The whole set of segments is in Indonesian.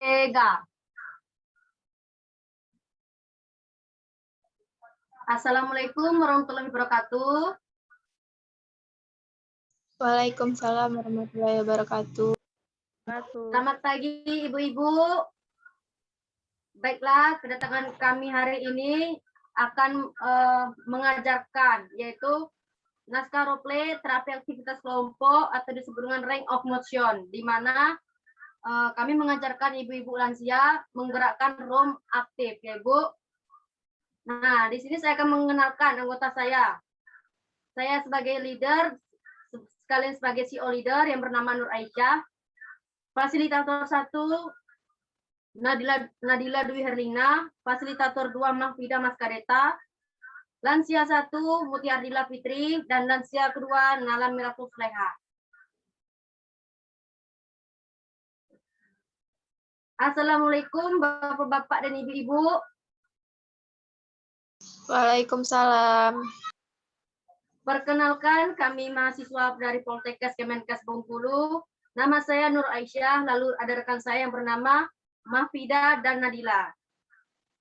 Ega. Assalamualaikum warahmatullahi wabarakatuh. Waalaikumsalam warahmatullahi wabarakatuh. Selamat pagi Ibu-Ibu. Baiklah, kedatangan kami hari ini akan mengajarkan yaitu naskah roleplay terapi aktivitas kelompok atau disebut dengan range of motion, di mana kami mengajarkan ibu-ibu lansia menggerakkan room aktif ya Ibu. Nah, di sini saya akan mengenalkan anggota saya. Saya sebagai leader, sekalian sebagai CEO leader yang bernama Nur Aisyah. Fasilitator 1, Nadila Dwi Herlina. Fasilitator 2, Mahfida Maskareta. Lansia 1, Muti Ardila Fitri. Dan lansia kedua, Nalan Miratul Sleha. Assalamualaikum Bapak-Bapak dan Ibu-Ibu. Waalaikumsalam. Perkenalkan, kami mahasiswa dari Poltekkes Kemenkes Bengkulu. Nama saya Nur Aisyah, lalu ada rekan saya yang bernama Mahfida dan Nadila.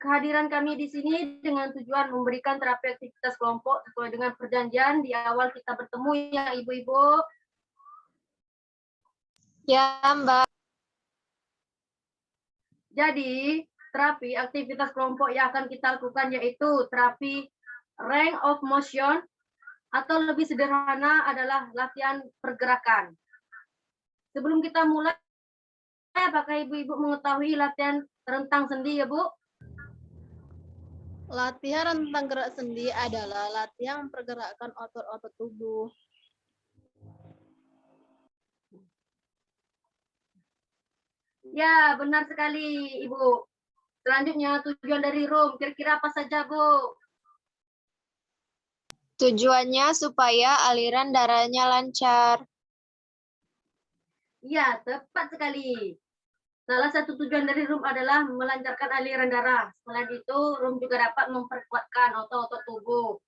Kehadiran kami di sini dengan tujuan memberikan terapi aktivitas kelompok sesuai dengan perjanjian di awal kita bertemu ya Ibu-Ibu. Ya, Mbak. Jadi, terapi aktivitas kelompok yang akan kita lakukan yaitu terapi range of motion, atau lebih sederhana adalah latihan pergerakan. Sebelum kita mulai, apakah Ibu-Ibu mengetahui latihan rentang sendi ya Bu? Latihan rentang gerak sendi adalah latihan pergerakan otot-otot tubuh. Ya, benar sekali Ibu. Selanjutnya, tujuan dari room, kira-kira apa saja Bu? Tujuannya supaya aliran darahnya lancar. Ya, tepat sekali. Salah satu tujuan dari room adalah melancarkan aliran darah. Selain itu, room juga dapat memperkuatkan otot-otot tubuh.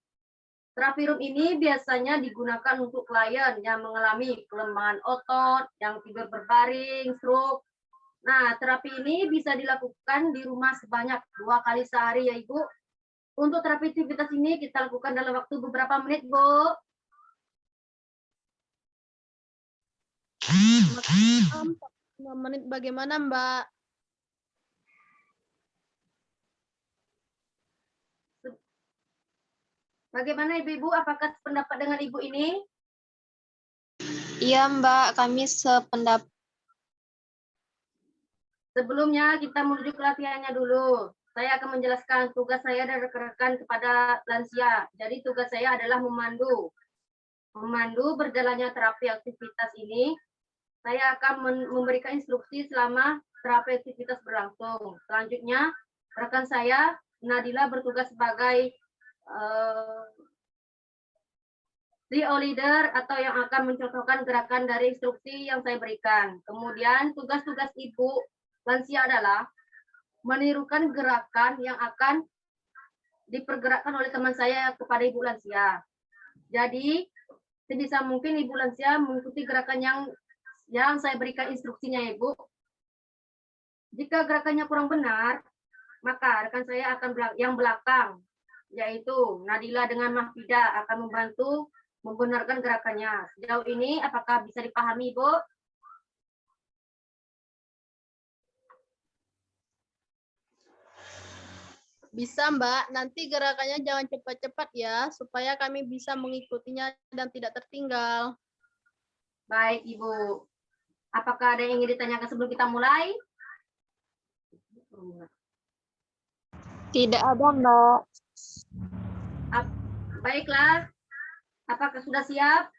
Terapi room ini biasanya digunakan untuk klien yang mengalami kelembahan otot, yang tidur berbaring, stroke. Nah, terapi ini bisa dilakukan di rumah sebanyak 2 kali sehari ya Ibu. Untuk terapi aktivitas ini kita lakukan dalam waktu beberapa menit, Bu. Maksimal 5 menit bagaimana, Mbak? Bagaimana Ibu-Ibu? Apakah sependapat dengan Ibu ini? Iya, Mbak. Kami sependapat. Sebelumnya kita menuju ke latihannya dulu. Saya akan menjelaskan tugas saya dan rekan-rekan kepada lansia. Jadi tugas saya adalah memandu. Memandu berjalannya terapi aktivitas ini. Saya akan memberikan instruksi selama terapi aktivitas berlangsung. Selanjutnya, rekan saya, Nadila, bertugas sebagai CEO leader atau yang akan mencontohkan gerakan dari instruksi yang saya berikan. Kemudian, tugas-tugas Ibu lansia adalah menirukan gerakan yang akan dipergerakkan oleh teman saya kepada Ibu lansia. Jadi, sebisa mungkin Ibu lansia mengikuti gerakan yang saya berikan instruksinya, Ibu. Jika gerakannya kurang benar, maka rekan saya akan yang belakang, yaitu Nadila dengan Mahfida akan membantu membenarkan gerakannya. Sejauh ini, apakah bisa dipahami, Ibu? Bisa, Mbak. Nanti gerakannya jangan cepat-cepat ya, supaya kami bisa mengikutinya dan tidak tertinggal. Baik, Ibu. Apakah ada yang ingin ditanyakan sebelum kita mulai? Tidak ada, Mbak. Baiklah. Apakah sudah siap?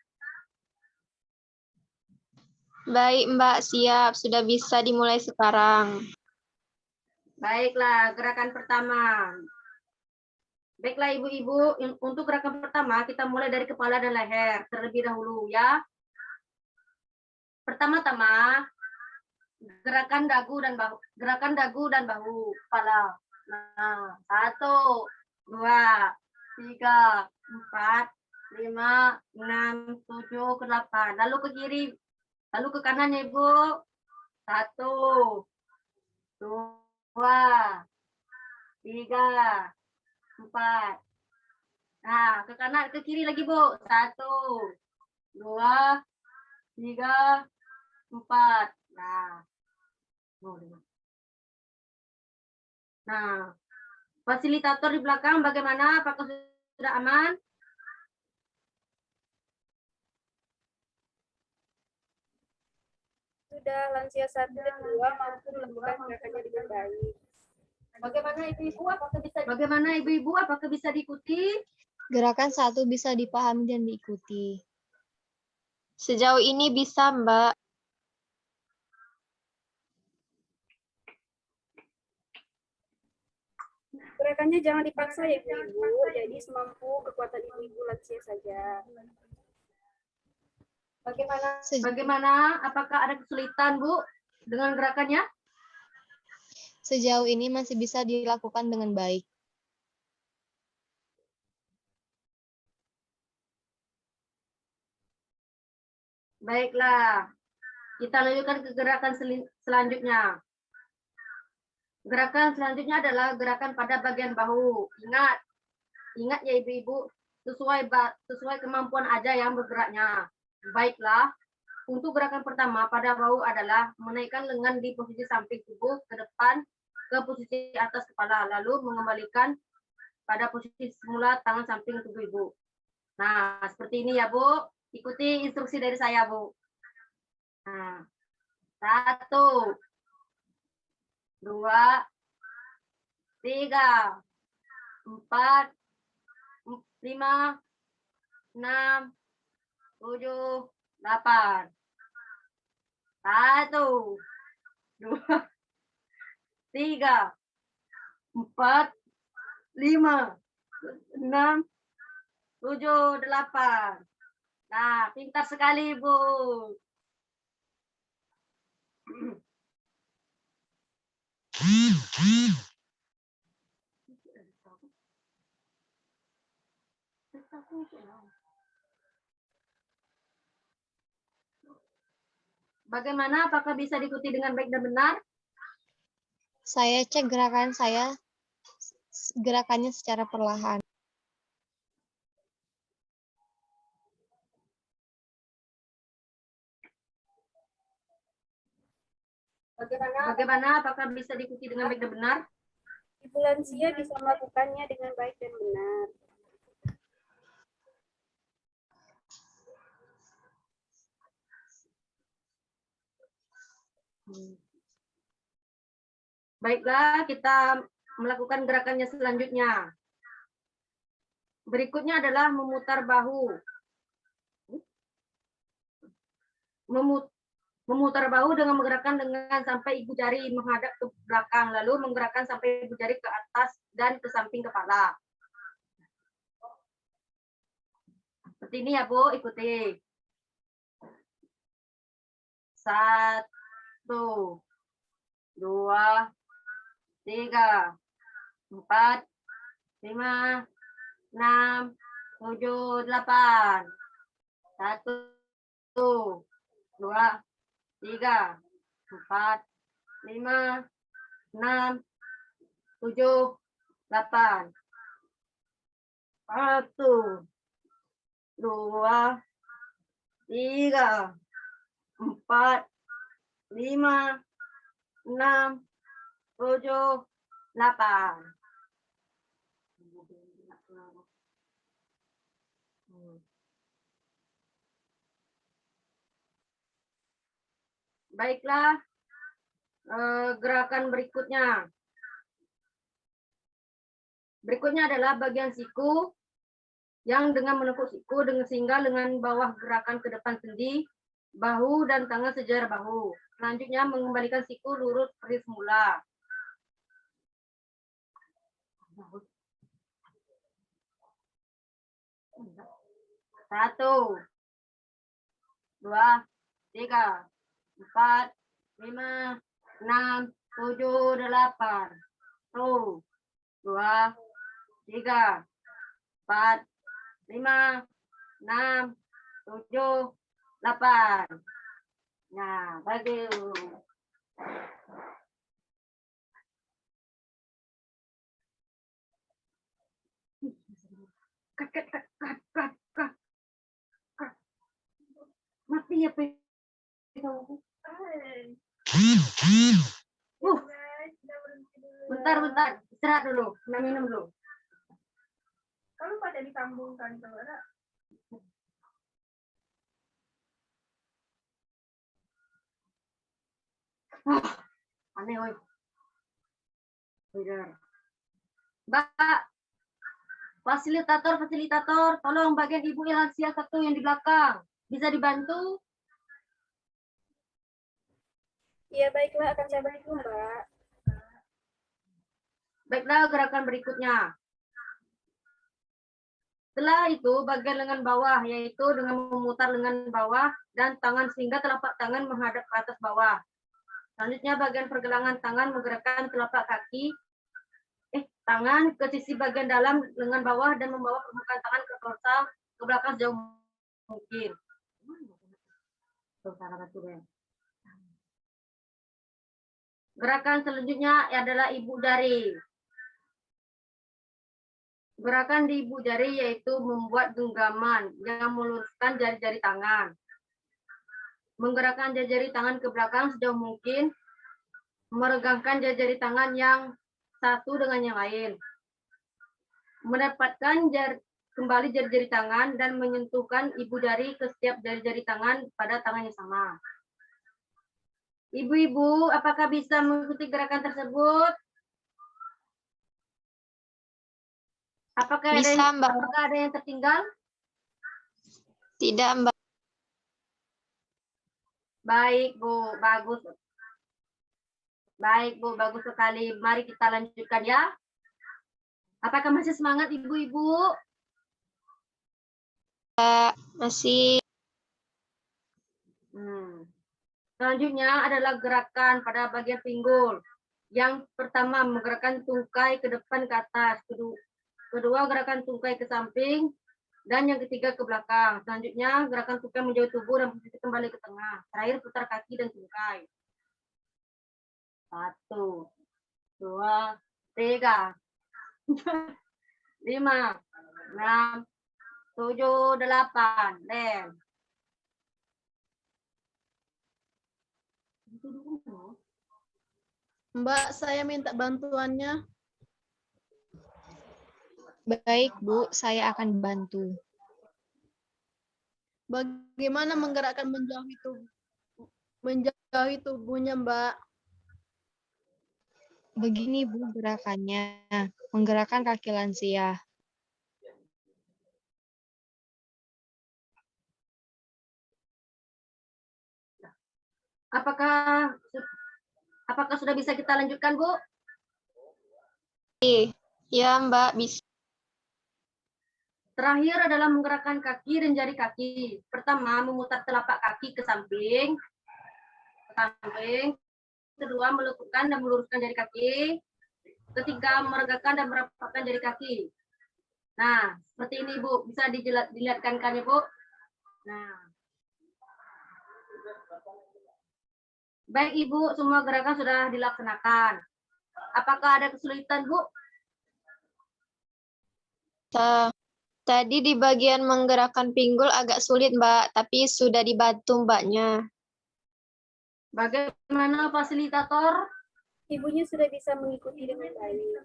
Baik, Mbak. Siap. Sudah bisa dimulai sekarang. Baiklah, gerakan pertama. Baiklah Ibu-Ibu, untuk gerakan pertama kita mulai dari kepala dan leher terlebih dahulu ya. Pertama-tama gerakan dagu dan bahu, kepala. Nah, 1, 2, 3, 4, 5, 6, 7, ke 8. Lalu ke kiri, lalu ke kanan ya Ibu. 1, 3, 4. Nah, ke kanan, ke kiri lagi, Bu. 1, 2, 3, 4. Nah. Nah, fasilitator di belakang bagaimana? Apakah sudah aman? Sudah, lansia 1 dan 2 mampu melakukan gerakannya dengan baik. Bagaimana ibu-ibu? Apakah bisa diikuti? Gerakan 1 bisa dipahami dan diikuti. Sejauh ini bisa, Mbak. Gerakannya jangan dipaksa ya ibu-ibu, jadi semampu kekuatan ibu-ibu lansia saja. Bagaimana? Apakah ada kesulitan, Bu, dengan gerakannya? Sejauh ini masih bisa dilakukan dengan baik. Baiklah, kita lanjutkan ke gerakan selanjutnya. Gerakan selanjutnya adalah gerakan pada bagian bahu. Ingat ya ibu-ibu, sesuai kemampuan aja yang bergeraknya. Baiklah, untuk gerakan pertama pada bahu adalah menaikkan lengan di posisi samping tubuh ke depan ke posisi atas kepala, lalu mengembalikan pada posisi semula tangan samping tubuh ibu. Nah, seperti ini ya Bu. Ikuti instruksi dari saya, Bu. Nah, 1, 2, 3, 4, 5, 6, 7, 8. 1, 2, 3, 4, 5, 6, 7, 8. Nah, pintar sekali, Bu. Bagaimana? Apakah bisa diikuti dengan baik dan benar? Saya cek gerakannya secara perlahan. Bagaimana? Apakah bisa diikuti dengan baik dan benar? Ibu lansia bisa melakukannya dengan baik dan benar. Baiklah, kita melakukan gerakannya selanjutnya. Berikutnya adalah memutar bahu. Memutar bahu dengan menggerakkan lengan sampai ibu jari menghadap ke belakang, lalu menggerakkan sampai ibu jari ke atas dan ke samping kepala. Seperti ini ya Bu, ikuti. 1, 2, 3, 4, 5, 6, 7, 8. 1, 2, 3, 4, 5, 6, 7, 8. 1, 2, 3, 4, 5, 6, 7, 8. Baiklah, gerakan berikutnya. Berikutnya adalah bagian siku yang dengan menekuk siku sehingga lengan bawah gerakan ke depan sendi, bahu dan tangan sejajar bahu. Selanjutnya mengembalikan siku lurus seperti semula. 1, 2, 3, 4, 5, 6, 7, 8. 1, 2, 3, 4, 5, 6, 7, 8. Nah, bagus. Kat, kat, kat, kat, kat, kat, kat. Mati ya, Pe. Bentar, bentar. Istirahat dulu. Minum dulu. Kalau pada disambungkan tuh, ada Aneh, woi. Udah. Mbak, fasilitator, tolong bagian ibu yang lansia satu yang di belakang. Bisa dibantu? Iya baiklah, akan saya bantu Mbak. Baiklah, gerakan berikutnya. Setelah itu, bagian lengan bawah, yaitu dengan memutar lengan bawah dan tangan sehingga telapak tangan menghadap ke atas bawah. Selanjutnya, bagian pergelangan tangan menggerakkan telapak kaki, tangan ke sisi bagian dalam lengan bawah dan membawa permukaan tangan ke dorsal ke belakang sejauh mungkin. Gerakan selanjutnya adalah ibu jari. Gerakan di ibu jari yaitu membuat genggaman yang meluruskan jari-jari tangan. Menggerakkan jari-jari tangan ke belakang sejauh mungkin. Meregangkan jari-jari tangan yang satu dengan yang lain. Mendapatkan kembali jari-jari tangan dan menyentuhkan ibu jari ke setiap jari-jari tangan pada tangan yang sama. Ibu-ibu, apakah bisa mengikuti gerakan tersebut? Apakah Bisa, Mbak. ada yang tertinggal? Tidak, Mbak. Baik, Bu. Bagus. Baik, Bu. Bagus sekali. Mari kita lanjutkan ya. Apakah masih semangat, ibu-ibu? Masih. Selanjutnya adalah gerakan pada bagian pinggul. Yang pertama, menggerakkan tungkai ke depan ke atas. Kedua, gerakan tungkai ke samping. Dan yang ketiga, ke belakang. Selanjutnya, gerakan tungkai menjauh tubuh dan posisi kembali ke tengah. Terakhir, putar kaki dan tungkai. 1, 2, 3, 5, 6, 7, 8. Lem. Mbak, saya minta bantuannya. Baik, Bu, saya akan bantu. Bagaimana menggerakkan menjauhi tubuhnya, Mbak? Begini, Bu, gerakannya. Menggerakkan kaki lansia. Apakah sudah bisa kita lanjutkan, Bu? Ya, Mbak, bisa. Terakhir adalah menggerakkan kaki dan jari kaki. Pertama, memutar telapak kaki ke samping. Kedua, melekukan dan meluruskan jari kaki. Ketiga, meregangkan dan merapatkan jari kaki. Nah, seperti ini, Bu. Bisa dilihatkan kan ya, Bu? Nah. Baik, Ibu. Semua gerakan sudah dilaksanakan. Apakah ada kesulitan, Bu? Tadi di bagian menggerakkan pinggul agak sulit, Mbak, tapi sudah dibantu Mbaknya. Bagaimana fasilitator? Ibunya sudah bisa mengikuti dengan baik.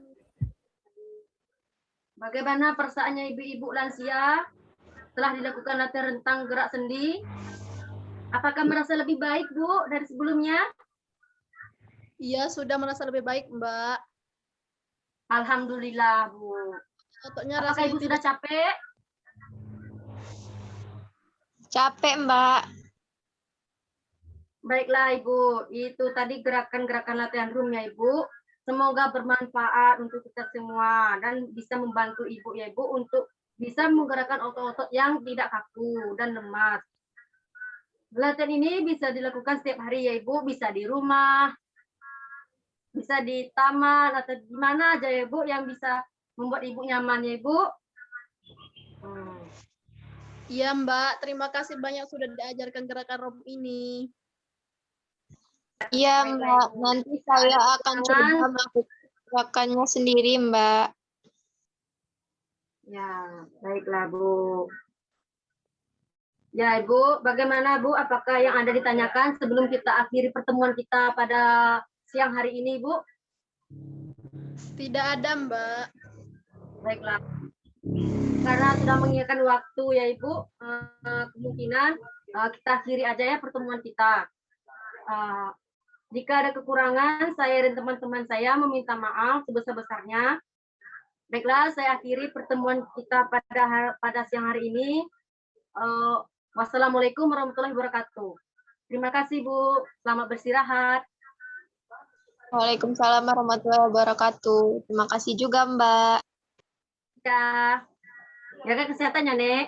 Bagaimana perasaannya ibu-ibu lansia setelah dilakukan latihan rentang gerak sendi? Apakah merasa lebih baik, Bu, dari sebelumnya? Iya, sudah merasa lebih baik, Mbak. Alhamdulillah, Bu. Ototnya Apakah rasanya Ibu sudah capek? Capek, Mbak. Baiklah, Ibu. Itu tadi gerakan-gerakan latihan room ya, Ibu. Semoga bermanfaat untuk kita semua dan bisa membantu Ibu ya, Ibu, untuk bisa menggerakkan otot-otot yang tidak kaku dan lemas. Latihan ini bisa dilakukan setiap hari ya, Ibu. Bisa di rumah, bisa di taman, atau di mana aja ya, Bu, yang bisa membuat Ibu nyaman ya, Ibu. Iya, Mbak. Terima kasih banyak sudah diajarkan gerakan rob ini. Iya, Mbak. Nanti saya akan coba melakukan gerakannya sendiri, Mbak. Ya, baiklah Bu. Ya Ibu, bagaimana Bu? Apakah yang ada ditanyakan sebelum kita akhiri pertemuan kita pada siang hari ini Bu? Tidak ada, Mbak. Baiklah. Karena sudah mengingatkan waktu ya Ibu, kemungkinan kita akhiri aja ya pertemuan kita. Jika ada kekurangan, saya dan teman-teman saya meminta maaf sebesar-besarnya. Baiklah, saya akhiri pertemuan kita pada siang hari ini. Wassalamualaikum warahmatullahi wabarakatuh. Terima kasih Bu, selamat beristirahat. Waalaikumsalam warahmatullahi wabarakatuh. Terima kasih juga, Mbak. Ya, jaga kesehatannya, Nek.